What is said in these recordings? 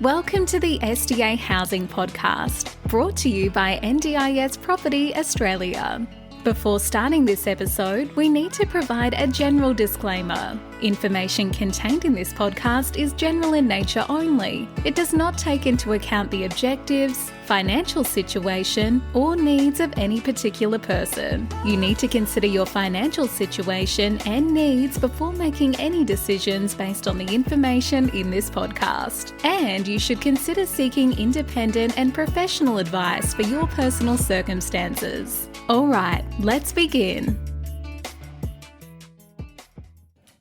Welcome to the SDA Housing Podcast, brought to you by NDIS Property Australia. Before starting this episode, we need to provide a general disclaimer. Information contained in this podcast is general in nature only. It does not take into account the objectives, financial situation, or needs of any particular person. You need to consider your financial situation and needs before making any decisions based on the information in this podcast. And you should consider seeking independent and professional advice for your personal circumstances. All right, let's begin.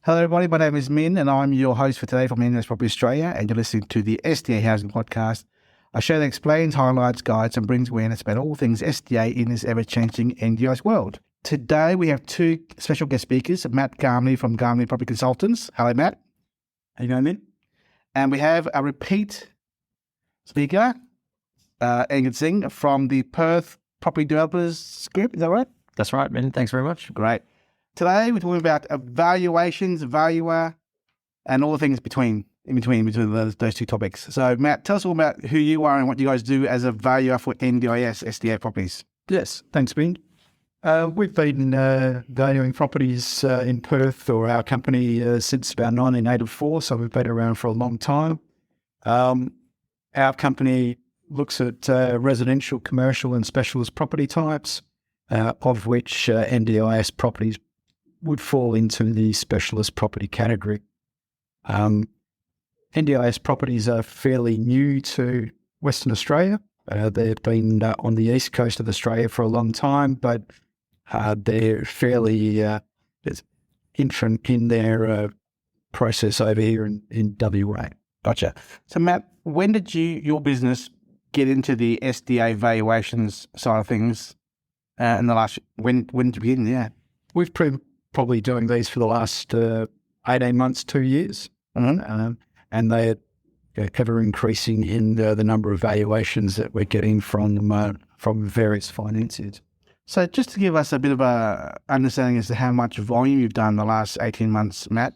Hello everybody, my name is Minh and I'm your host for today from NDIS Property Australia, and you're listening to the SDA Housing Podcast, a show that explains, highlights, guides and brings awareness about all things SDA in this ever-changing NDIS world. Today we have two special guest speakers, Matt Garmony from Garmony Property Consultants. Hello Matt. How you going, Minh? And we have a repeat speaker, Angad Singh from the Perth Property Developers Group. Is that right? That's right, Minh. Thanks very much. Great. Today we're talking about valuations, valuer, and all the things between those two topics. So Matt, tell us all about who you are and what you guys do as a valuer for NDIS SDA properties. Yes, thanks, Minh. We've been valuing properties in Perth, or our company, since about 1984, so we've been around for a long time. Our company looks at residential, commercial and specialist property types, of which NDIS properties would fall into the specialist property category. NDIS properties are fairly new to Western Australia. They've been on the east coast of Australia for a long time, but they're fairly infant in their process over here in WA. Gotcha. So Matt, when did your business get into the SDA valuations side of things? In the last, when did you begin? Yeah, we've probably doing these for the last 18 months, 2 years, and they're ever increasing in the number of valuations that we're getting from various financiers. So just to give us a bit of a understanding as to how much volume you've done in the last 18 months, Matt,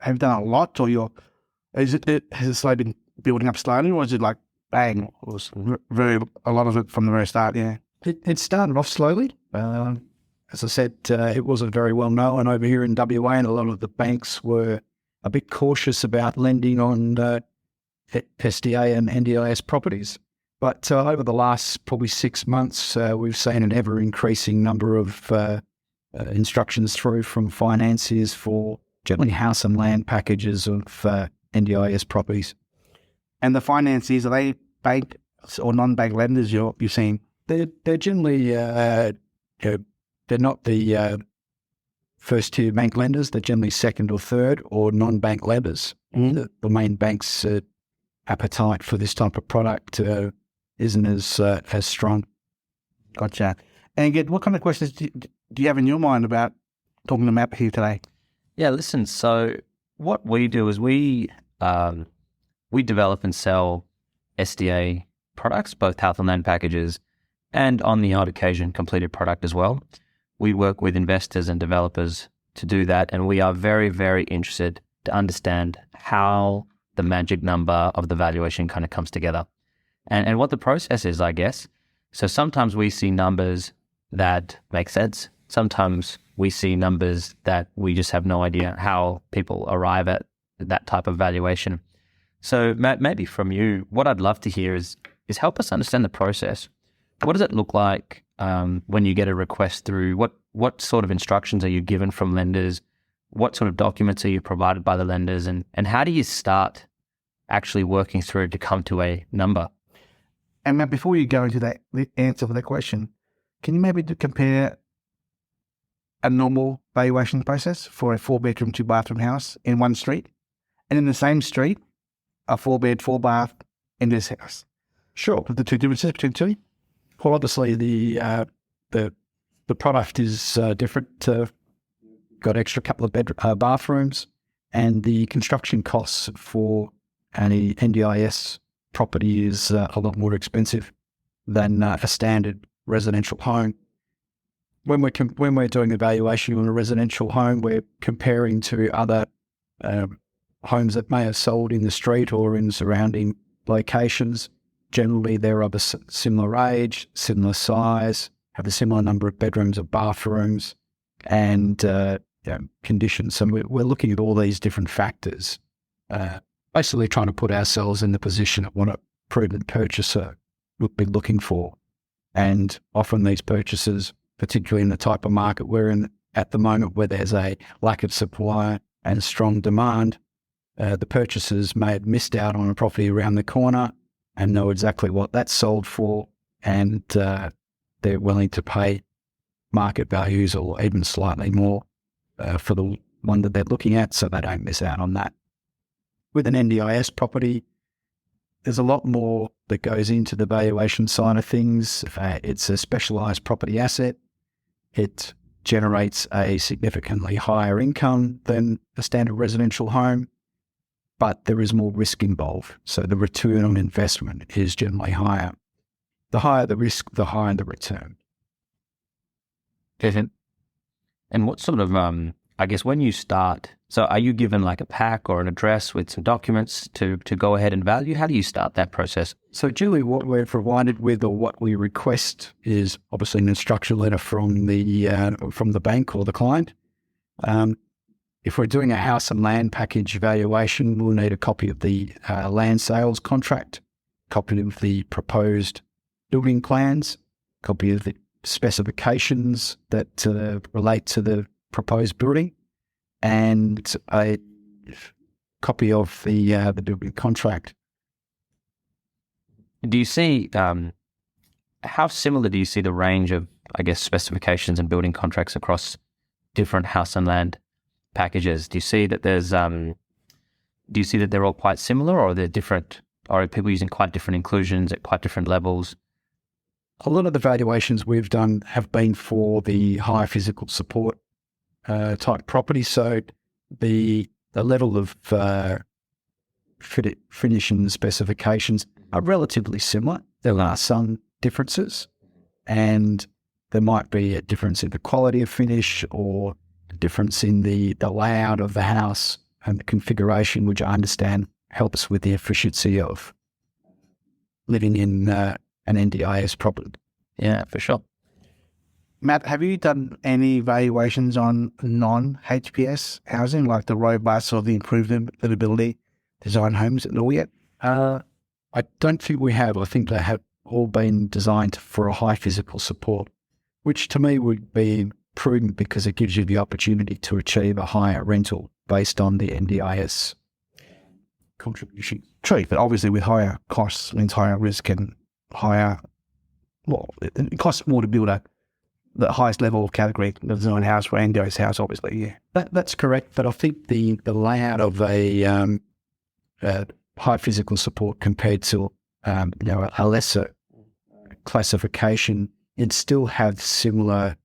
have you done a lot, or has it slowly been building up slowly, or is it like bang, it was a lot of it from the very start? Yeah. It started off slowly. As I said, it wasn't very well known over here in WA, and a lot of the banks were a bit cautious about lending on SDA and NDIS properties. But over the last probably 6 months, we've seen an ever-increasing number of instructions through from financiers for generally house and land packages of NDIS properties. And the financiers, are they bank or non-bank lenders you've seen? They're generally they're not the first tier bank lenders. They're generally second or third or non-bank lenders. Mm-hmm. The main bank's appetite for this type of product isn't as strong. Gotcha. And again, what kind of questions do you have in your mind about talking to Matt here today? Yeah, listen. So what we do is we develop and sell SDA products, both health and land packages, and on the odd occasion, completed product as well. We work with investors and developers to do that, and we are very, very interested to understand how the magic number of the valuation kind of comes together and what the process is, I guess. So sometimes we see numbers that make sense. Sometimes we see numbers that we just have no idea how people arrive at that type of valuation. So Matt, maybe from you, what I'd love to hear is help us understand the process. What does it look like when you get a request through? What sort of instructions are you given from lenders? What sort of documents are you provided by the lenders? And how do you start actually working through to come to a number? And Matt, before you go into the answer for that question, can you maybe compare a normal valuation process for a 4-bedroom, 2-bathroom house in one street, and in the same street, a 4-bed, 4-bath in this house? Sure. The two differences between two? Well, obviously the product is different. Got extra couple of bathrooms, and the construction costs for any NDIS property is a lot more expensive than a standard residential home. When we're doing evaluation on a residential home, we're comparing to other homes that may have sold in the street or in surrounding locations. Generally, they're of a similar age, similar size, have a similar number of bedrooms or bathrooms, and conditions. So we're looking at all these different factors, basically trying to put ourselves in the position of what a prudent purchaser would be looking for. And often these purchasers, particularly in the type of market we're in at the moment, where there's a lack of supply and strong demand, the purchasers may have missed out on a property around the corner and know exactly what that's sold for, and they're willing to pay market values or even slightly more for the one that they're looking at, so they don't miss out on that. With an NDIS property, there's a lot more that goes into the valuation side of things. It's a specialised property asset. It generates a significantly higher income than a standard residential home, but there is more risk involved. So the return on investment is generally higher. The higher the risk, the higher the return. And what sort of, I guess when you start, so are you given like a pack or an address with some documents to go ahead and value? How do you start that process? So generally what we're provided with, or what we request, is obviously an instruction letter from the bank or the client. If we're doing a house and land package valuation, we'll need a copy of the land sales contract, copy of the proposed building plans, copy of the specifications that relate to the proposed building, and a copy of the building contract. Do you see, how similar do you see the range of, I guess, specifications and building contracts across different house and land packages? Do you see that they're all quite similar, or they're different, or are people using quite different inclusions at quite different levels? A lot of the valuations we've done have been for the high physical support type property. So the level of finish and specifications are relatively similar. There are some differences, and there might be a difference in the quality of finish, or a difference in the layout of the house and the configuration, which I understand helps with the efficiency of living in an NDIS property. Yeah, for sure. Matt, have you done any valuations on non-HPS housing, like the robust or the improved livability design homes at all yet? I don't think we have. I think they have all been designed for a high physical support, which to me would be prudent because it gives you the opportunity to achieve a higher rental based on the NDIS contribution. True, but obviously with higher costs means higher risk and higher, well, it costs more to build the highest level of category, the design house for NDIS house, obviously, yeah. That's correct, but I think the layout of a high physical support compared to a lesser classification, it still have similar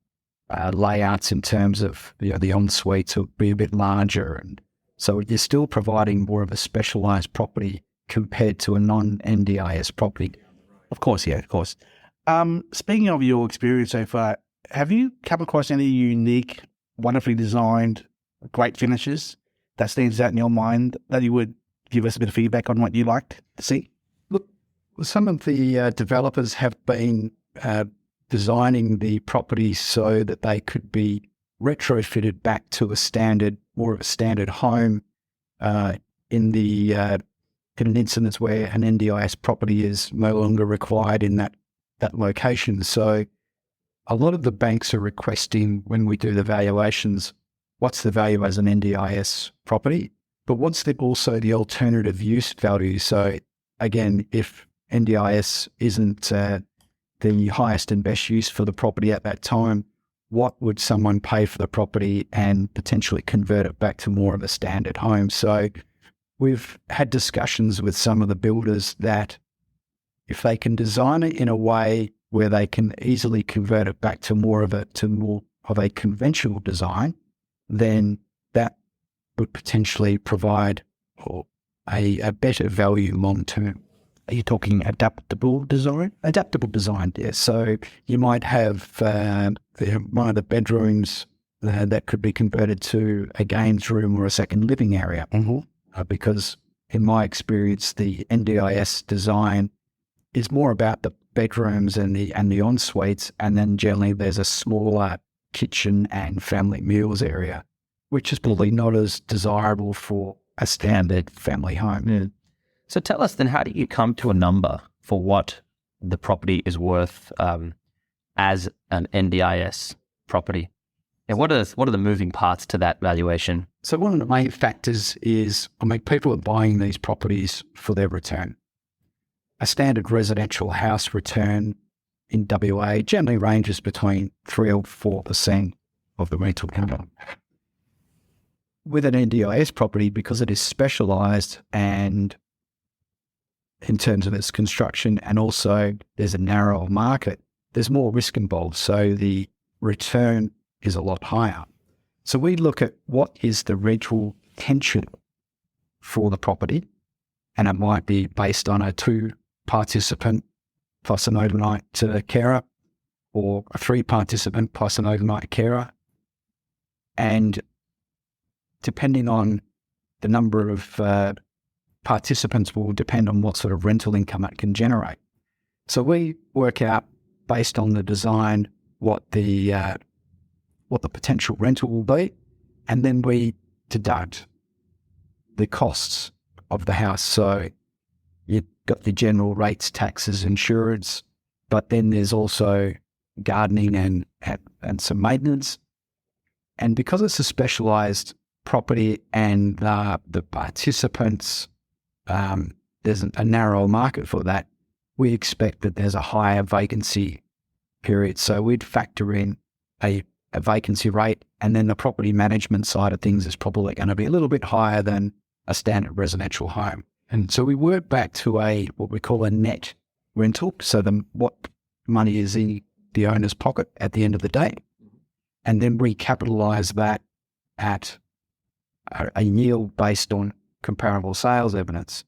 layouts in terms of the en-suites will be a bit larger, and so you're still providing more of a specialised property compared to a non-NDIS property. Of course, yeah, of course. Speaking of your experience so far, have you come across any unique, wonderfully designed, great finishes that stands out in your mind that you would give us a bit of feedback on what you liked to see? Look, some of the developers have been designing the properties so that they could be retrofitted back to more of a standard home in an instance where an NDIS property is no longer required in that location. So a lot of the banks are requesting, when we do the valuations, what's the value as an NDIS property, but what's also the alternative use value. So again, if NDIS isn't the highest and best use for the property at that time, what would someone pay for the property and potentially convert it back to more of a standard home? So we've had discussions with some of the builders that if they can design it in a way where they can easily convert it back to more of a conventional design, then that would potentially provide a better value long term. Are you talking adaptable design? Adaptable design, yes. So you might have one of the bedrooms that could be converted to a games room or a second living area, because in my experience, the NDIS design is more about the bedrooms and the en suites, and then generally there's a smaller kitchen and family meals area, which is probably not as desirable for a standard family home. Yeah. So tell us then, how do you come to a number for what the property is worth as an NDIS property? And what are the moving parts to that valuation? So one of the main factors is, people are buying these properties for their return. A standard residential house return in WA generally ranges between 3 or 4% of the rental income. With an NDIS property, because it is specialised and in terms of its construction, and also there's a narrower market, there's more risk involved. So the return is a lot higher. So we look at what is the rental potential for the property, and it might be based on a 2-participant plus an overnight carer, or a 3-participant plus an overnight carer. And depending on the number of participants will depend on what sort of rental income it can generate. So we work out, based on the design, what the potential rental will be, and then we deduct the costs of the house. So you've got the general rates, taxes, insurance, but then there's also gardening and some maintenance. And because it's a specialised property and the participants, there's a narrow market for that, we expect that there's a higher vacancy period. So we'd factor in a vacancy rate, and then the property management side of things is probably going to be a little bit higher than a standard residential home. And so we work back to what we call a net rental. So what money is in the owner's pocket at the end of the day, and then recapitalise that at a yield based on comparable sales evidence.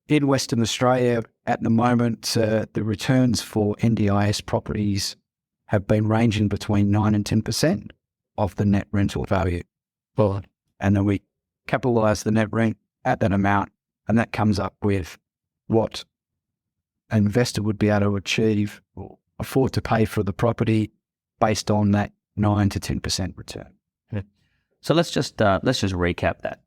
In Western Australia at the moment, the returns for NDIS properties have been ranging between 9 and 10% of the net rental value. Well, and then we capitalise the net rent at that amount, and that comes up with what an investor would be able to achieve or afford to pay for the property based on that 9 to 10% return. So let's just recap that.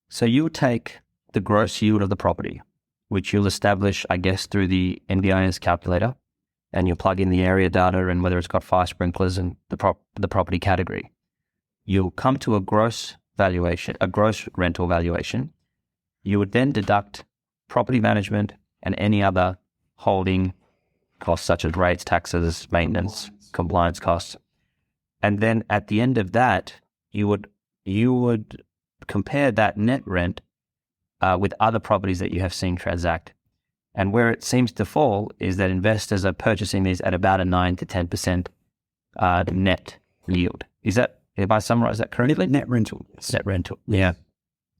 So you'll take the gross yield of the property, which you'll establish, I guess, through the NDIS calculator, and you'll plug in the area data and whether it's got fire sprinklers and the property category. You'll come to a gross valuation, a gross rental valuation. You would then deduct property management and any other holding costs such as rates, taxes, maintenance, compliance costs. And then at the end of that, you would compare that net rent with other properties that you have seen transact. And where it seems to fall is that investors are purchasing these at about a 9 to 10% net yield. Have I summarised that correctly? Net rental. Yes. Net rental, yeah.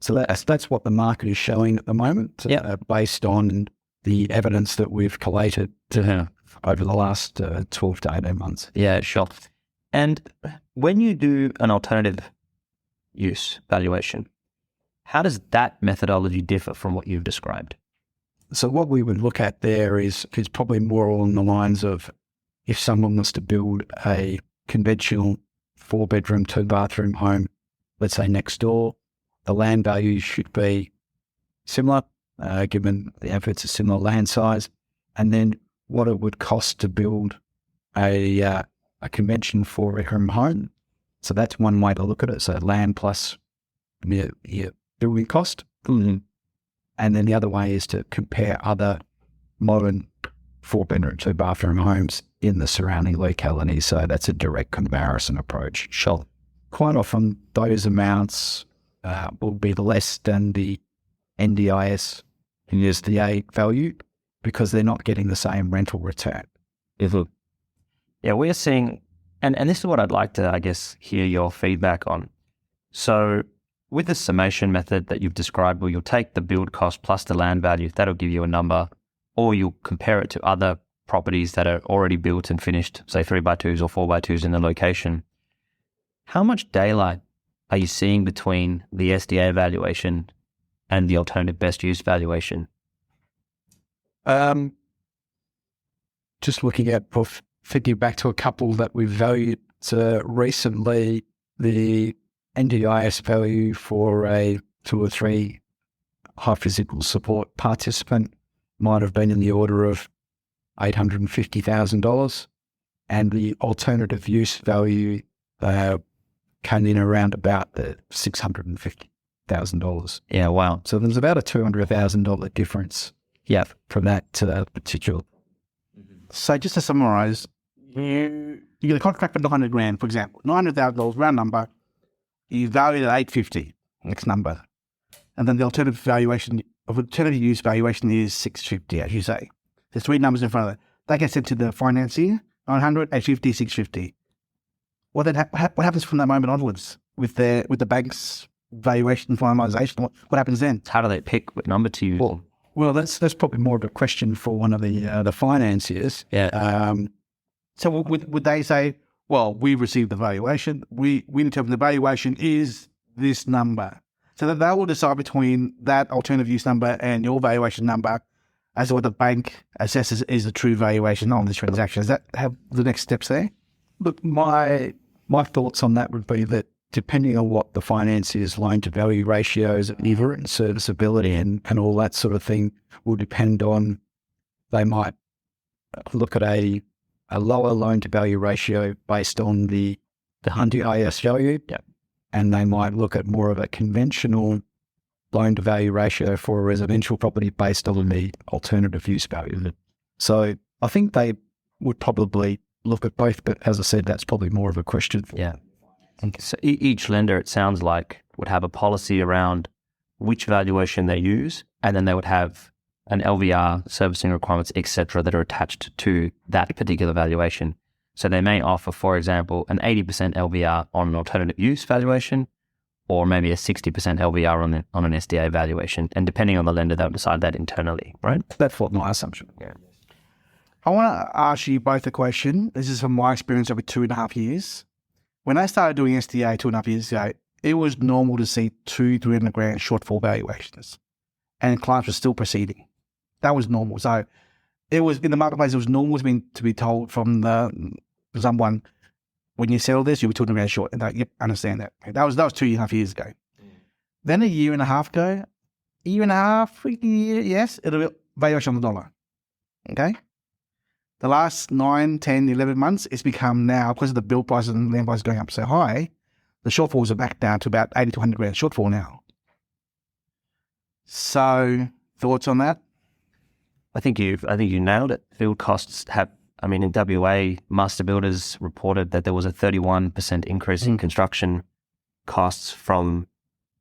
So that's what the market is showing at the moment, based on the evidence that we've collated over the last 12 to 18 months. Yeah, sure. And when you do an alternative use valuation, how does that methodology differ from what you've described? So what we would look at there is probably more along the lines of, if someone was to build a conventional 4-bedroom, 2-bathroom home, let's say next door, the land value should be similar, given if it's a similar land size, and then what it would cost to build a conventional 4-bedroom home. So that's one way to look at it. So land plus your building cost. Mm-hmm. And then the other way is to compare other modern 4-bedroom, 2-bathroom homes in the surrounding locality. So that's a direct comparison approach. Sure. Quite often those amounts will be less than the NDIS and SDA value because they're not getting the same rental return. Yeah, we're seeing, and this is what I'd like to, I guess, hear your feedback on. So with the summation method that you've described, where you'll take the build cost plus the land value, that'll give you a number, or you'll compare it to other properties that are already built and finished, say 3x2s or 4x2s in the location. How much daylight are you seeing between the SDA valuation and the alternative best use valuation? Just looking at, thinking back to a couple that we valued recently, the NDIS value for a 2 or 3 high physical support participant might have been in the order of $850,000, and the alternative use value came in around about the $650,000. Yeah, wow. So there's about a $200,000 difference. Yeah, from that particular. So just to summarise, you get a contract for $900,000, for example, $900,000 round number. You value it at $850,000, next number, and then the alternative use valuation is $650,000, as you say. There's 3 numbers in front of it. That gets sent to the financier, $900,000, $850,000, $650,000. What happens from that moment onwards with the bank's valuation finalisation? What happens then? How do they pick what number to use? Well, that's probably more of a question for one of the financiers. Yeah. So would they say, well, we've received the valuation. We determine the valuation is this number. So that they will decide between that alternative use number and your valuation number as to what the bank assesses is the true valuation on this transaction. Does that have the next steps there? Look, my thoughts on that would be that depending on what the financier's loan-to-value ratios and serviceability and all that sort of thing will depend on, they might look at a lower loan-to-value ratio based on the NDIS value, and they might look at more of a conventional loan-to-value ratio for a residential property based on the alternative use value. So I think they would probably look at both, but as I said, that's probably more of a question. Yeah. So each lender, it sounds like, would have a policy around which valuation they use, and then they would have an LVR, servicing requirements, etc., that are attached to that particular valuation. So they may offer, for example, an 80% LVR on an alternative use valuation, or maybe a 60% LVR on an SDA valuation. And depending on the lender, they'll decide that internally, right? That's what my assumption. Yeah. I want to ask you both a question. This is from my experience over 2.5 years. When I started doing SDA 2.5 years ago, it was normal to see $200,000-$300,000 shortfall valuations, and clients were still proceeding. That was normal. So it was in the marketplace. It was normal to be told from someone, when you sell this, you'll be $200,000 short. And yep, understand that. That was 2.5 years ago. Then a year and a half ago, yes, it'll be valuation on the dollar. Okay. The last 9, 10, 11 months, it's become now, because of the build prices and land prices going up so high, the shortfalls are back down to about $80,000 to $100,000 shortfall now. So, thoughts on that? I think you nailed it. Build costs in WA, master builders reported that there was a 31% increase in construction costs from,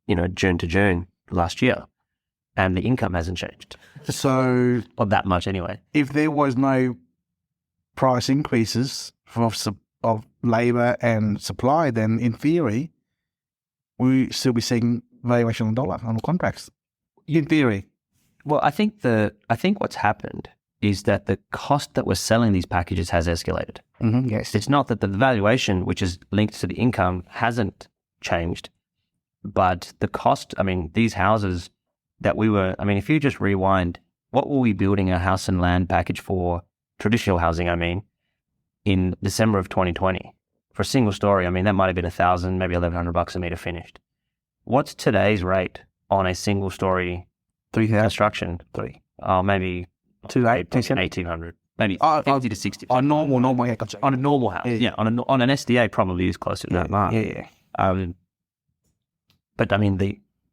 June to June last year, and the income hasn't changed. So, or that much anyway. If there was no price increases of labour and supply, then in theory, we still be seeing valuation on the dollar on the contracts. In theory. Well, I think what's happened is that the cost that we're selling these packages has escalated. Mm-hmm, yes. It's not that the valuation, which is linked to the income, hasn't changed, but the cost, these houses that if you just rewind, what were we building a house and land package for, traditional housing, in December of 2020? For a single story, that might have been $1,000, maybe $1,100 a metre finished. What's today's rate on a single story construction? Maybe $1,800, maybe 50 to 60. On normal, on a normal house, on an SDA probably is closer to that mark. Yeah. But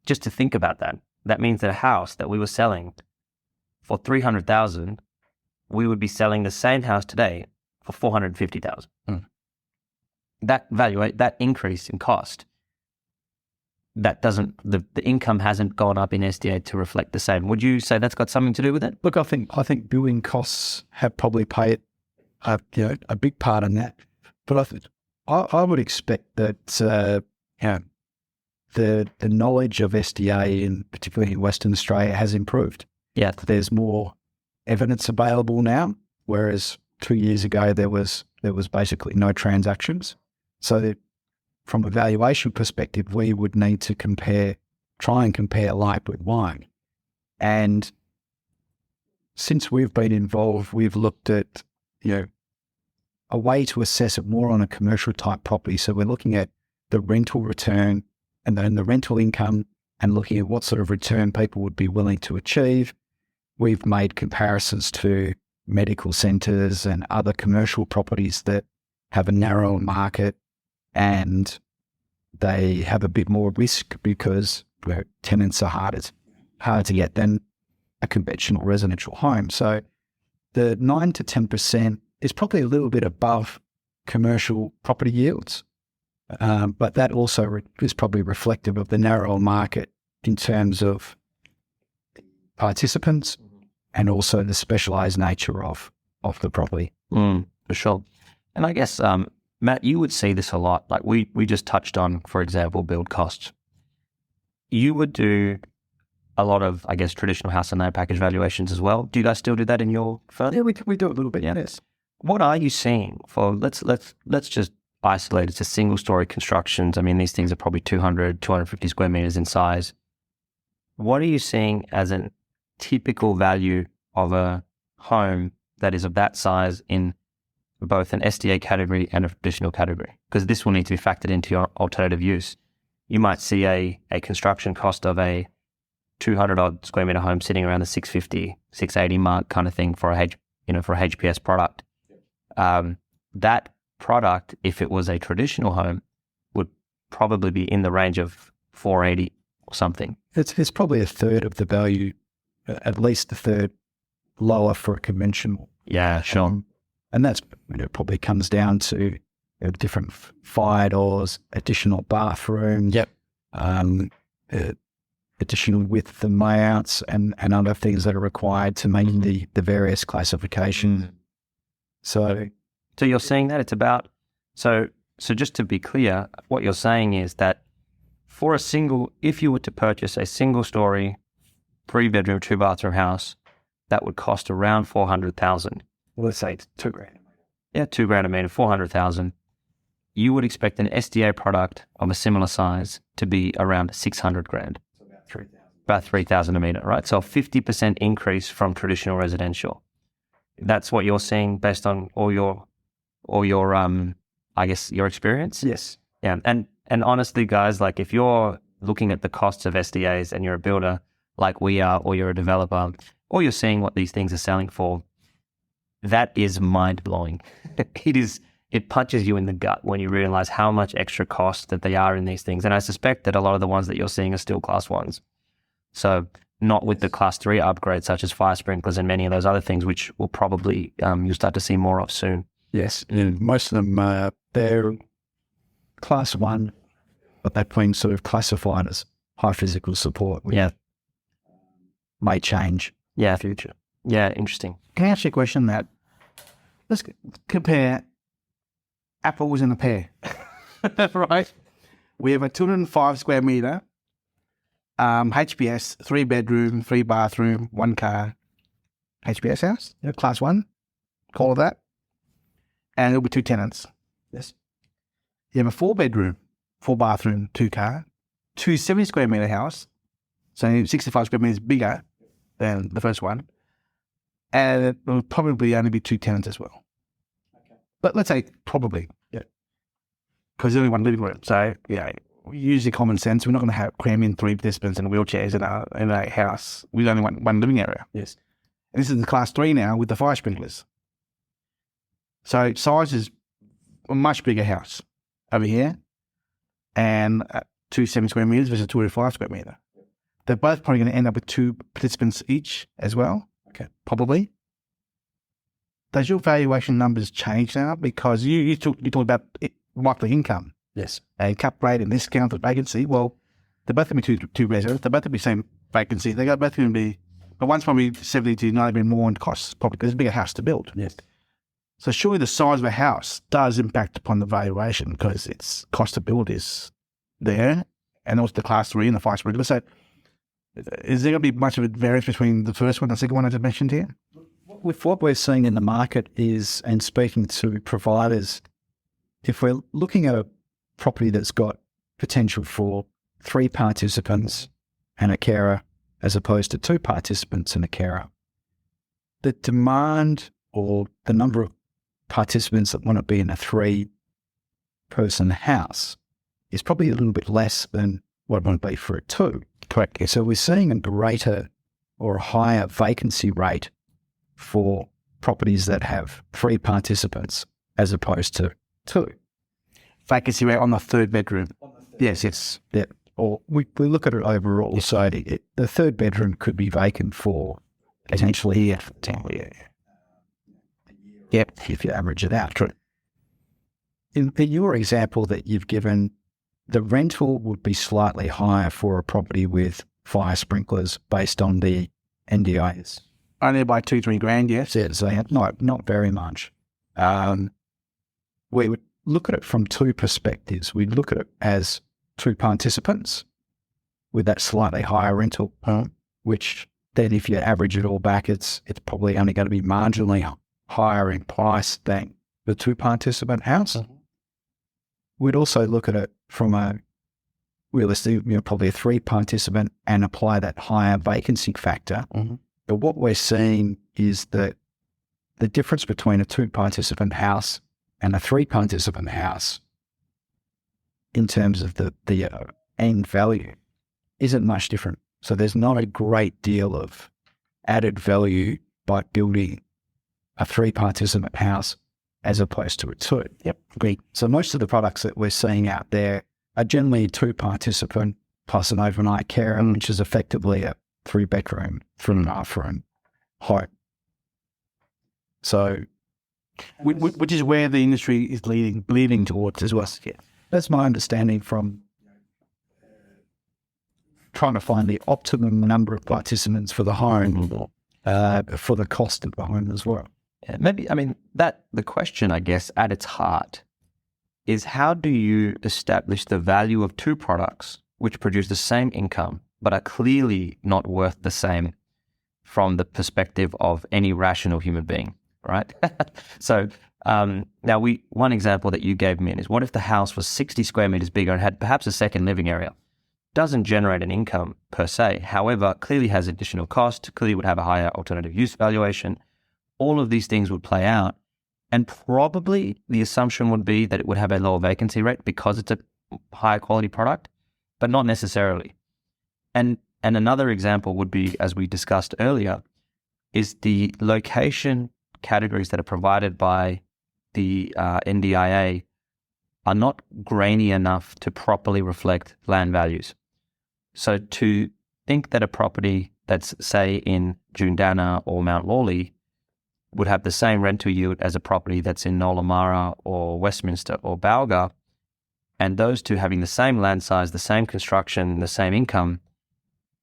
just to think about that means that a house that we were selling for $300,000, we would be selling the same house today for $450,000. That increase in cost, the income hasn't gone up in SDA to reflect the same. Would you say that's got something to do with it? Look, I think building costs have probably played a big part in that. But I would expect that the knowledge of SDA, and particularly in Western Australia, has improved. Yeah, there's more evidence available now, whereas 2 years ago there was basically no transactions. So from a valuation perspective, we would need to compare try and compare like with like. And since we've been involved, we've looked at, a way to assess it more on a commercial type property. So we're looking at the rental return and then the rental income and looking at what sort of return people would be willing to achieve. We've made comparisons to medical centres and other commercial properties that have a narrower market and they have a bit more risk because tenants are harder to get than a conventional residential home. So the 9 to 10% is probably a little bit above commercial property yields, but that also is probably reflective of the narrower market in terms of participants and also the specialised nature of the property. For sure. And I guess, Matt, you would see this a lot. Like we just touched on, for example, build costs. You would do a lot of, I guess, traditional house and land package valuations as well. Do you guys still do that in your firm? Yeah, we do a little bit, yes. What are you seeing for, let's just isolate it to single story constructions. I mean, these things are probably 200, 250 square meters in size. What are you seeing as a typical value of a home that is of that size in both an SDA category and a traditional category? Because this will need to be factored into your alternative use. You might see a construction cost of a 200 odd square meter home sitting around the 650, 680 mark kind of thing for a HPS product. That product, if it was a traditional home, would probably be in the range of 480 or something. It's probably a third of the value, at least a third lower for a conventional. Yeah, sure. And that's probably comes down to different fire doors, additional bathrooms, additional width and layouts, and other things that are required to make the various classifications. So you're saying that it's about, so just to be clear, what you're saying is that for if you were to purchase a single story, 3-bedroom, 2-bathroom house, that would cost around 400,000. Well, let's say it's $2,000. Yeah, $2,000 a meter, 400,000. You would expect an SDA product of a similar size to be around 600,000. So about 3,000. About 3,000 a meter, right? So a 50% increase from traditional residential. That's what you're seeing based on all your I guess your experience? Yes. Yeah. And honestly, guys, like if you're looking at the costs of SDAs and you're a builder like we are, or you're a developer, or you're seeing what these things are selling for, that is mind blowing. It punches you in the gut when you realize how much extra cost that they are in these things. And I suspect that a lot of the ones that you're seeing are still class 1s. So not with the class 3 upgrades such as fire sprinklers and many of those other things, which will probably you'll start to see more of soon. Yes, and most of them, they're class 1, but they're being sort of classified as high physical support. Yeah. May change in the future. Yeah, interesting. Can I ask you a question, Matt? Let's compare apples and a pear, right? We have a 205 square meter HPS, 3-bedroom, 3-bathroom, 1-car HPS house, class 1, call it that. And it'll be 2 tenants. Yes. You have a 4-bedroom, 4-bathroom, 2-car, 270 square meter house, so 65 square meters bigger than the first one, and it will probably only be 2 tenants as well. Okay. But let's say probably, because there's only 1 living room. So use your common sense. We're not going to cram in 3 participants and wheelchairs in a house with only one living area. Yes. And this is the class 3 now with the fire sprinklers. So size is a much bigger house over here, and 270 square meters versus 205 square meter. They're both probably going to end up with 2 participants each as well. Okay. Probably. Does your valuation numbers change now? Because you talked about likely income. Yes. And cap rate and discounted vacancy. Well, they're both going to be two residents. They're both going to be the same vacancy. They're both going to be, but one's probably 70 to 90% more in costs, probably because it's a bigger house to build. Yes. So surely the size of a house does impact upon the valuation because its cost to build is there, and also the class 3 and the 5 sprinkler. So is there going to be much of a variance between the first one and the second one I just mentioned here? With what we're seeing in the market is, and speaking to providers, if we're looking at a property that's got potential for 3 participants and a carer as opposed to 2 participants and a carer, the demand or the number of participants that want to be in a 3-person house is probably a little bit less than what it might be for a 2. Correct. So we're seeing a greater or a higher vacancy rate for properties that have 3 participants as opposed to 2. Vacancy rate on the 3rd bedroom. Yes. Yeah. Or we look at it overall. So the 3rd bedroom could be vacant for potentially 10 years. Yep. If you average it out. True. In your example that you've given, the rental would be slightly higher for a property with fire sprinklers based on the NDIS. Only by 2-3 grand, yes. Yeah, so not very much. We would look at it from 2 perspectives. We'd look at it as 2 participants with that slightly higher rental, which then if you average it all back, it's probably only going to be marginally higher in price than the 2-participant house. Mm-hmm. We'd also look at it from a realistic, probably a 3-participant and apply that higher vacancy factor. Mm-hmm. But what we're seeing is that the difference between a 2-participant house and a 3-participant house in terms of the end value isn't much different. So there's not a great deal of added value by building a 3-participant house as opposed to a 2. Yep, agree. So most of the products that we're seeing out there are generally 2-participant plus an overnight carer, which is effectively a 3-bedroom, 3.5-room home. So, which is where the industry is leading towards as well. Yeah. That's my understanding from trying to find the optimum number of participants for the home, for the cost of the home as well. Yeah, maybe, the question, I guess, at its heart is how do you establish the value of 2 products which produce the same income but are clearly not worth the same from the perspective of any rational human being, right? So now one example that you gave me is, what if the house was 60 square meters bigger and had perhaps a second living area? Doesn't generate an income per se, however, clearly has additional cost, clearly would have a higher alternative use valuation. All of these things would play out, and probably the assumption would be that it would have a lower vacancy rate because it's a higher quality product, but not necessarily. And another example would be, as we discussed earlier, is the location categories that are provided by the NDIA are not grainy enough to properly reflect land values. So to think that a property that's, say, in Jundana or Mount Lawley would have the same rental yield as a property that's in Nollamara or Westminster or Balga, and those two having the same land size, the same construction, the same income,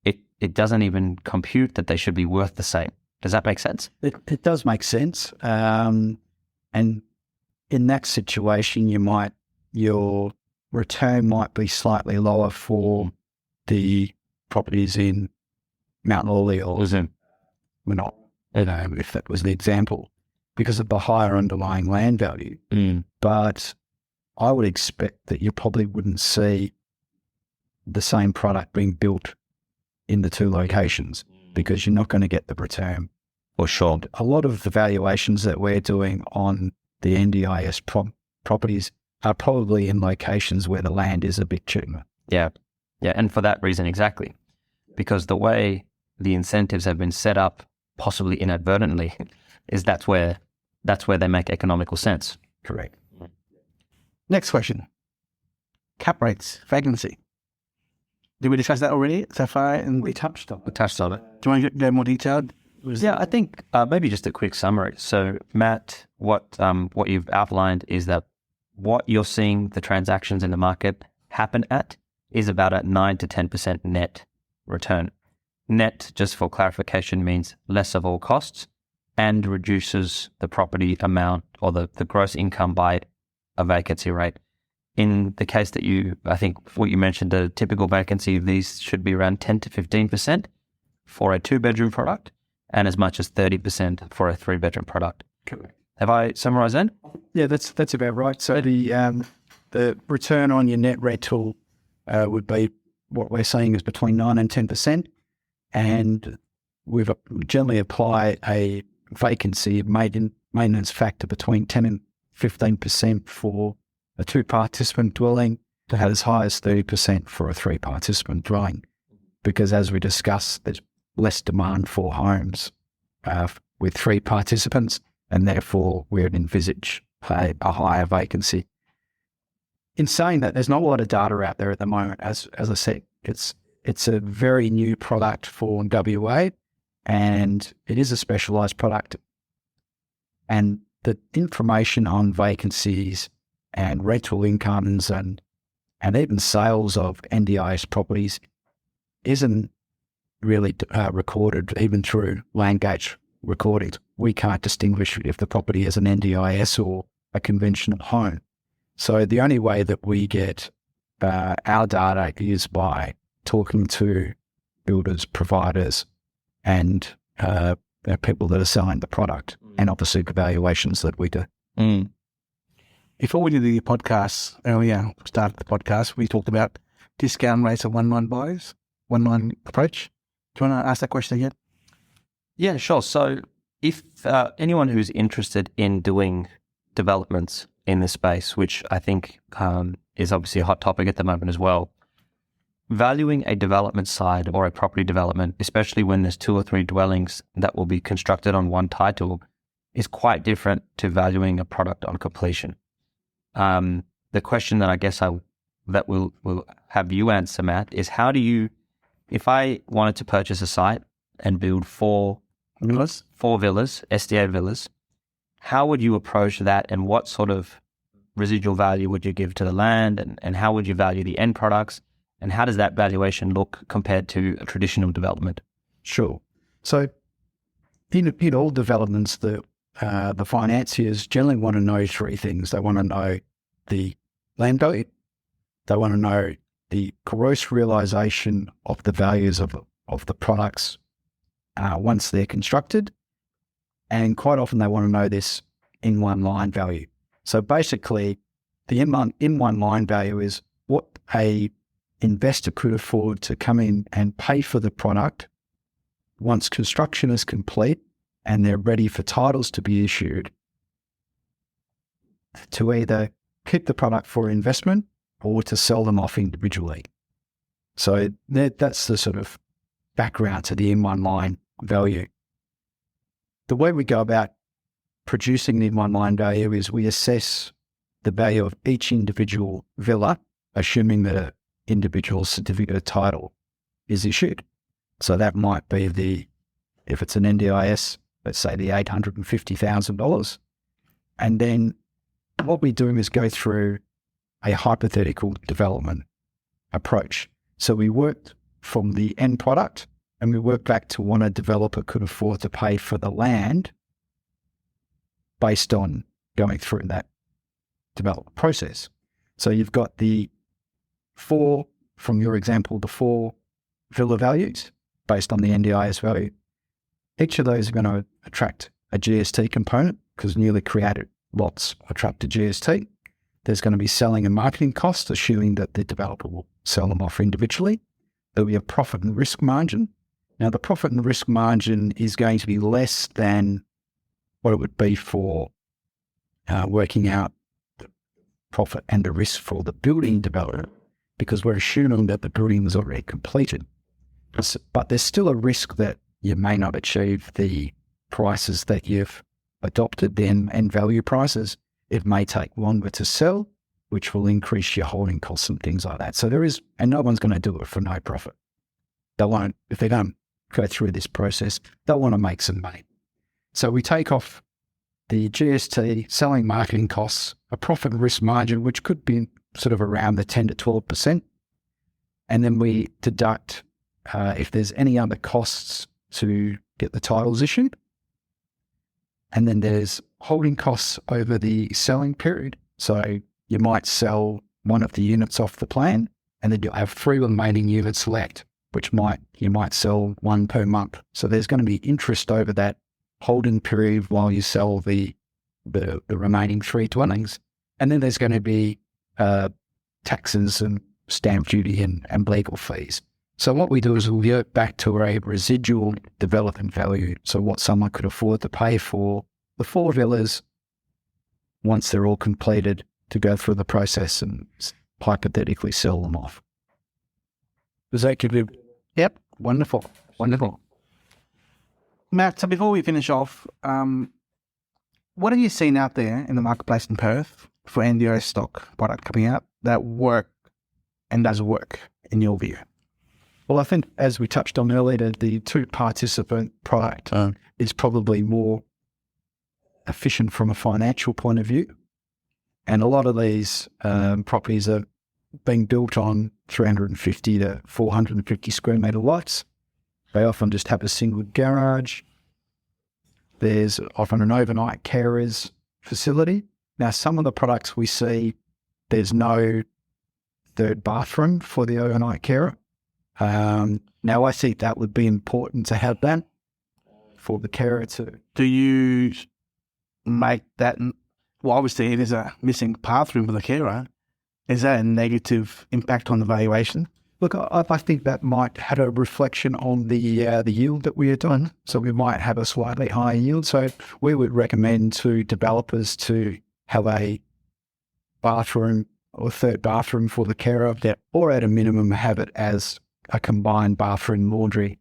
it doesn't even compute that they should be worth the same. Does that make sense? It does make sense. And in that situation, your return might be slightly lower for the properties in Mount Lawley or Menor, if that was the example, because of the higher underlying land value. But I would expect that you probably wouldn't see the same product being built in the 2 locations because you're not going to get the return. For sure. A lot of the valuations that we're doing on the NDIS properties are probably in locations where the land is a bit cheaper. Yeah. And for that reason, exactly. Because the way the incentives have been set up, possibly inadvertently, is that's where they make economical sense. Correct. Next question. Cap rates, vacancy. Did we discuss that already so far? And We touched on it. do you want to go more detailed? Yeah, I think maybe just a quick summary. So, Matt, what you've outlined is that what you're seeing the transactions in the market happen at is about a 9 to 10% net return. Net, just for clarification, means less of all costs and reduces the property amount or the gross income by a vacancy rate. In the case that I think what you mentioned, the typical vacancy of these should be around 10 to 15% for a 2-bedroom product and as much as 30% for a 3-bedroom product. Correct. Have I summarised that? Yeah, that's about right. So the return on your net rental would be what we're seeing is between 9 and 10%, and we've generally apply a vacancy maintenance factor between 10 and 15% for a 2-participant dwelling to have as high as 30% for a 3-participant dwelling, because as we discussed, there's less demand for homes with 3 participants, and therefore we would envisage a higher vacancy. In saying that, there's not a lot of data out there at the moment. As I said, it's a very new product for WA, and it is a specialised product. And the information on vacancies and rental incomes and even sales of NDIS properties isn't really recorded, even through Landgate recordings. We can't distinguish if the property is an NDIS or a conventional home. So the only way that we get our data is by talking to builders, providers, and people that are selling the product, and obviously the valuations that we do. Before we did the podcast earlier, started the podcast, we talked about discount rates of one-line buyers, one-line approach. Do you want to ask that question again? Yeah, sure. So if anyone who's interested in doing developments in this space, which I think is obviously a hot topic at the moment as well, valuing a development side or a property development, especially when there's 2 or 3 dwellings that will be constructed on one title, is quite different to valuing a product on completion. The question that I guess that we'll have you answer, Matt, is how do you, if I wanted to purchase a site and build 4 villas, SDA villas, how would you approach that, and what sort of residual value would you give to the land, and how would you value the end products, and how does that valuation look compared to a traditional development? Sure. So in all developments, the financiers generally want to know 3 things. They want to know the land value, they want to know the gross realisation of the values of the products once they're constructed, and quite often they want to know this in one line value. So basically, the in one line value is what a investor could afford to come in and pay for the product once construction is complete and they're ready for titles to be issued, to either keep the product for investment or to sell them off individually. So that's the sort of background to the in one line value. The way we go about producing the in one line value is we assess the value of each individual villa, assuming that an individual certificate of title is issued. So that might be if it's an NDIS, let's say the $850,000. And then what we do is go through a hypothetical development approach. So we work from the end product and we work back to what a developer could afford to pay for the land based on going through that development process. So you've got from your example, the 4 villa values based on the NDIS value. Each of those are going to attract a GST component because newly created lots attract a GST. There's going to be selling and marketing costs, assuming that the developer will sell them off individually. There'll be a profit and risk margin. Now, the profit and risk margin is going to be less than what it would be for working out the profit and the risk for the building developer, because we're assuming that the building is already completed. But there's still a risk that you may not achieve the prices that you've adopted, the end value prices. It may take longer to sell, which will increase your holding costs and things like that. So and no one's going to do it for no profit. If they don't go through this process, they'll want to make some money. So we take off the GST, selling marketing costs, a profit and risk margin, which could be sort of around the 10 to 12%. And then we deduct if there's any other costs to get the titles issued. And then there's holding costs over the selling period. So you might sell one of the units off the plan, and then you'll have 3 remaining units left, which you might sell 1 per month. So there's going to be interest over that holding period while you sell the remaining 3 dwellings. And then there's going to be taxes and stamp duty and legal fees. So what we do is we revert back to a residual development value. So what someone could afford to pay for the 4 villas once they're all completed to go through the process and hypothetically sell them off. Does that give you? Yep, wonderful. Matt, so before we finish off, what have you seen out there in the marketplace in Perth for NDIS stock product coming out that work and does work in your view? Well, I think as we touched on earlier, the 2-participant product is probably more efficient from a financial point of view. And a lot of these properties are being built on 350 to 450 square metre lots. They often just have a single garage. There's often an overnight carers facility. Now, some of the products we see, there's no third bathroom for the overnight carer. Now, I think that would be important to have that for the carer to... Do you make that... Well, obviously, there's a missing bathroom for the carer. Is that a negative impact on the valuation? Look, I think that might have a reflection on the yield that we are doing. So we might have a slightly higher yield. So we would recommend to developers to have a bathroom or third bathroom for the carer, or at a minimum have it as a combined bathroom laundry.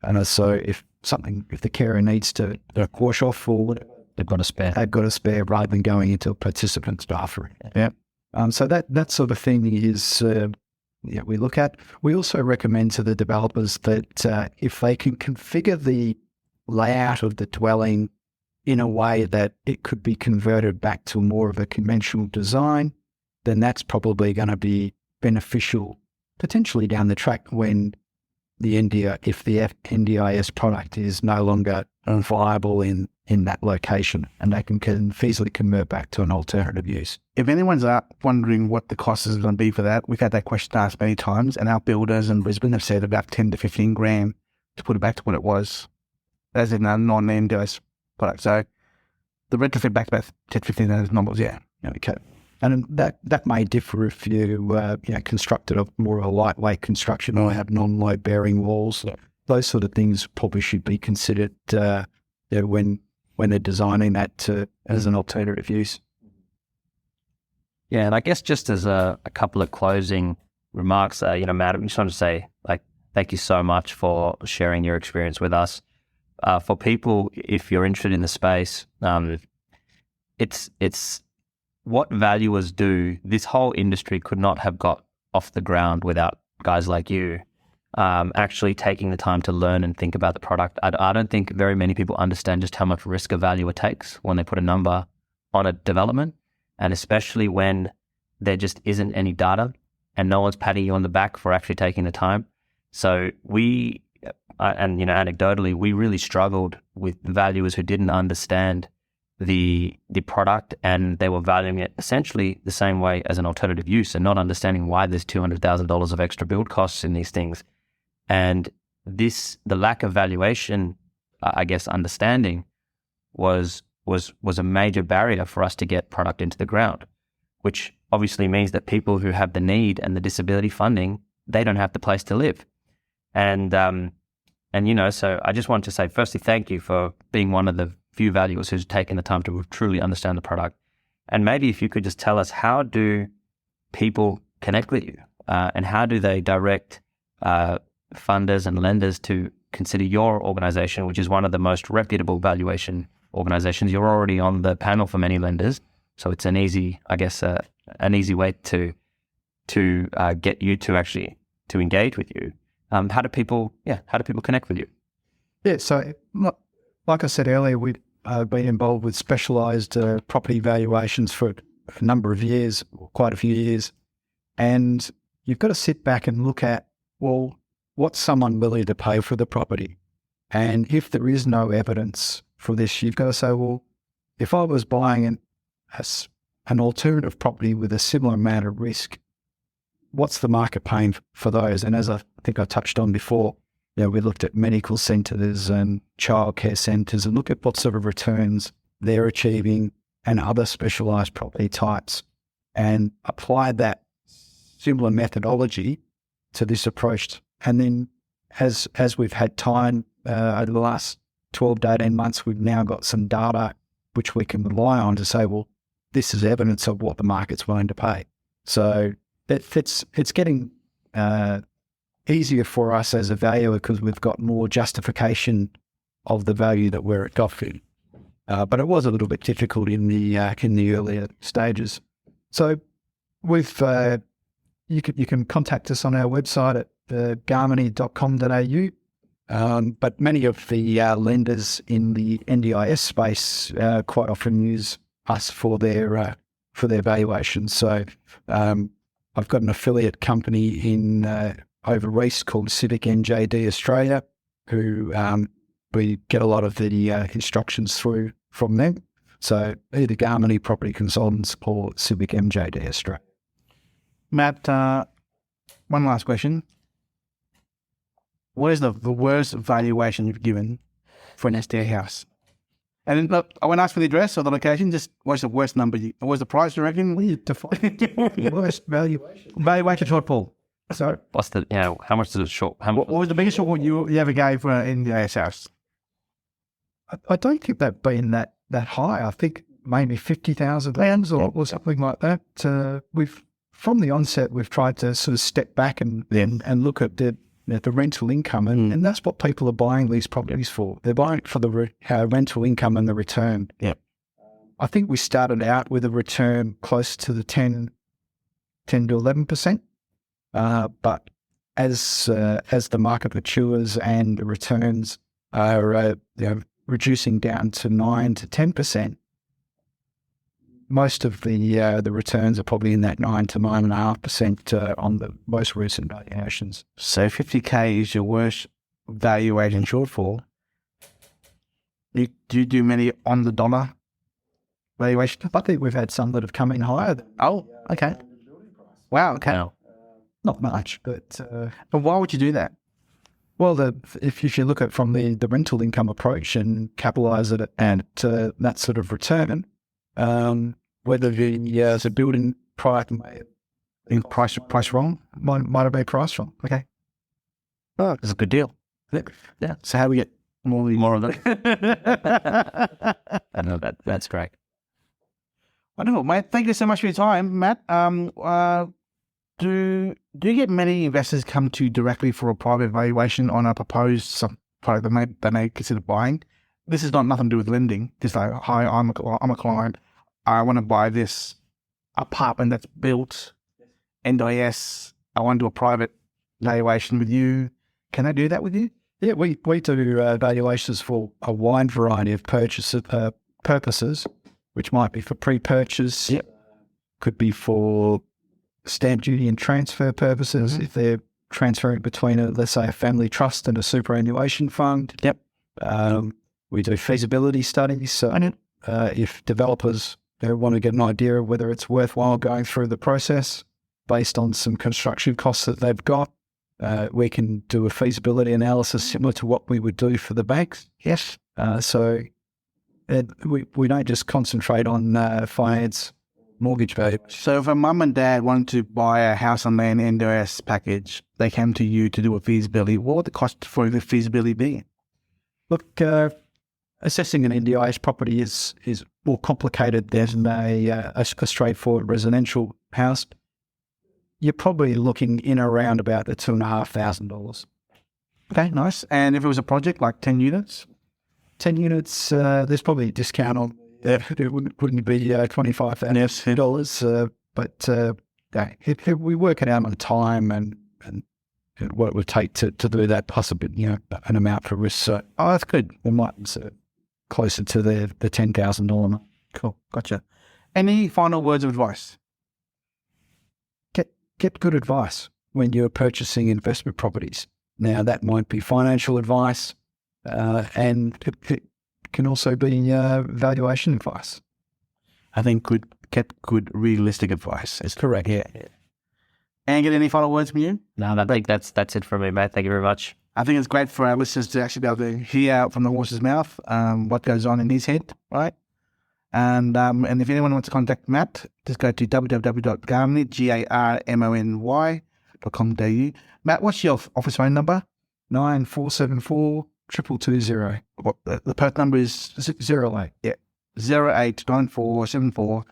And so if the carer needs to wash off or whatever, They've got a spare. rather than going into a participant's bathroom. Yeah. So that sort of thing is we look at. We also recommend to the developers that if they can configure the layout of the dwelling in a way that it could be converted back to more of a conventional design, then that's probably going to be beneficial potentially down the track when if the NDIS product is no longer viable in that location, and they can feasibly convert back to an alternative use. If anyone's wondering what the cost is going to be for that, we've had that question asked many times, and our builders in Brisbane have said about 10 to 15 grand to put it back to what it was, as in a non-NDIS product. So the retrofit back to about 10 to 15 as numbers, yeah. Okay. And that may differ if you constructed more of a lightweight construction or have non-load bearing walls. Those sort of things probably should be considered when they're designing that as an alternative use. Yeah, and I guess just as a couple of closing remarks, Matt, I just want to say, thank you so much for sharing your experience with us. For people, if you're interested in the space, it's what valuers do. This whole industry could not have got off the ground without guys like you actually taking the time to learn and think about the product. I don't think very many people understand just how much risk a valuer takes when they put a number on a development, and especially when there just isn't any data and no one's patting you on the back for actually taking the time. So anecdotally, we really struggled with valuers who didn't understand the product, and they were valuing it essentially the same way as an alternative use and not understanding why there's $200,000 of extra build costs in these things. And the lack of valuation, understanding was a major barrier for us to get product into the ground, which obviously means that people who have the need and the disability funding, they don't have the place to live. And so I just want to say, firstly, thank you for being one of the few valuers who's taken the time to truly understand the product. And maybe if you could just tell us, how do people connect with you and how do they direct funders and lenders to consider your organization, which is one of the most reputable valuation organizations? You're already on the panel for many lenders, so it's an easy way to get you to actually to engage with you. How do people connect with you? Yeah, so like I said earlier, we've been involved with specialised property valuations for a number of years, quite a few years, and you've got to sit back and look at, well, what's someone willing to pay for the property? And if there is no evidence for this, you've got to say, well, if I was buying an alternative property with a similar amount of risk, what's the market paying for those? And as I think I touched on before, we looked at medical centres and childcare centres and look at what sort of returns they're achieving and other specialised property types, and apply that similar methodology to this approach. And then as we've had time over the last 12 to 18 months, we've now got some data which we can rely on to say, well, this is evidence of what the market's willing to pay. So it's getting easier for us as a valuer because we've got more justification of the value that we're adopting. But it was a little bit difficult in the earlier stages. So we've you can contact us on our website at garmony.com.au. But many of the lenders in the NDIS space quite often use us for their valuations. So I've got an affiliate company in over east called Civic NJD Australia, who we get a lot of the instructions through from them. So either Garmony Property Consultants or Civic MJD Australia. Matt, one last question. What is the worst valuation you've given for an SDA house? And look, I won't ask for the address or the location, just what's the worst number? What's the price, you reckon? What do you define worst valuation? Valuation shortfall. So what's the, how much does it short? What was the biggest shortfall you ever gave for an NDIS house? I don't think they've been that high. I think maybe £50,000 or something like that. From the onset, we've tried to sort of step back and look at the rental income, and that's what people are buying these properties for. They're buying it for the rental income and the return. Yep. I think we started out with a return close to the 10 to 11%, but as the market matures and the returns are reducing down to 9 to 10%, most of the returns are probably in that 9 to 9.5% on the most recent valuations. So 50K is your worst valuation shortfall. Do you do many on the dollar valuation? I think we've had some that have come in higher than okay. Wow, okay. No. Not much, but why would you do that? Well, if you look at from the rental income approach and capitalise it at that sort of return, whether the building product may have been price wrong, might have been priced wrong. Okay. Oh, it's a good deal. Yeah. So how do we get more of that? I know that's great. Wonderful, mate. Thank you so much for your time, Matt. Do you get many investors come to you directly for a private valuation on a proposed product that they consider buying? This is nothing to do with lending. Just like, hi, I'm a client. I want to buy this apartment that's built, NDIS. I want to do a private valuation with you. Can I do that with you? Yeah, we do valuations for a wide variety of purposes, which might be for pre-purchase. Yep. Could be for stamp duty and transfer purposes, if they're transferring between, let's say, a family trust and a superannuation fund. Yep. We do feasibility studies. So if developers want to get an idea of whether it's worthwhile going through the process based on some construction costs that they've got, we can do a feasibility analysis similar to what we would do for the banks. Yes. So we don't just concentrate on finance mortgage value. So if a mum and dad wanted to buy a house on their NDIS package, they came to you to do a feasibility. What would the cost for the feasibility be? Look, assessing an NDIS property is more complicated than a straightforward residential house. You're probably looking in around about the $2,500. Okay, nice. And if it was a project like 10 units? 10 units, there's probably a discount on. It wouldn't be $25,000, but if we work it out on time and what it would take to do that, possibly an amount for risk. So that's good. We might closer to the $10,000 mark. Cool, gotcha. Any final words of advice? Get good advice when you're purchasing investment properties. Now that might be financial advice, and it can also be valuation advice. I think get good, realistic advice. That's correct. Yeah. Angad, any final words from you? No, I think that's it from me, mate. Thank you very much. I think it's great for our listeners to actually be able to hear from the horse's mouth what goes on in his head, right? And if anyone wants to contact Matt, just go to www.garmony.com.au. Matt, what's your office phone number? 9474 222. What, the Perth number is 08. Yeah, 089474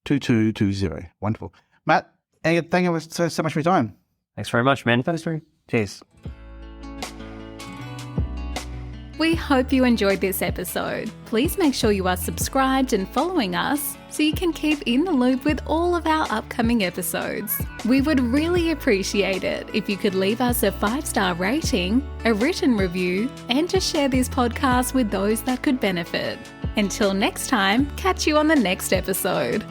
2220. Wonderful. Matt, thank you so much for your time. Thanks very much, man. Thanks, cheers. We hope you enjoyed this episode. Please make sure you are subscribed and following us so you can keep in the loop with all of our upcoming episodes. We would really appreciate it if you could leave us a 5-star rating, a written review, and to share this podcast with those that could benefit. Until next time, catch you on the next episode.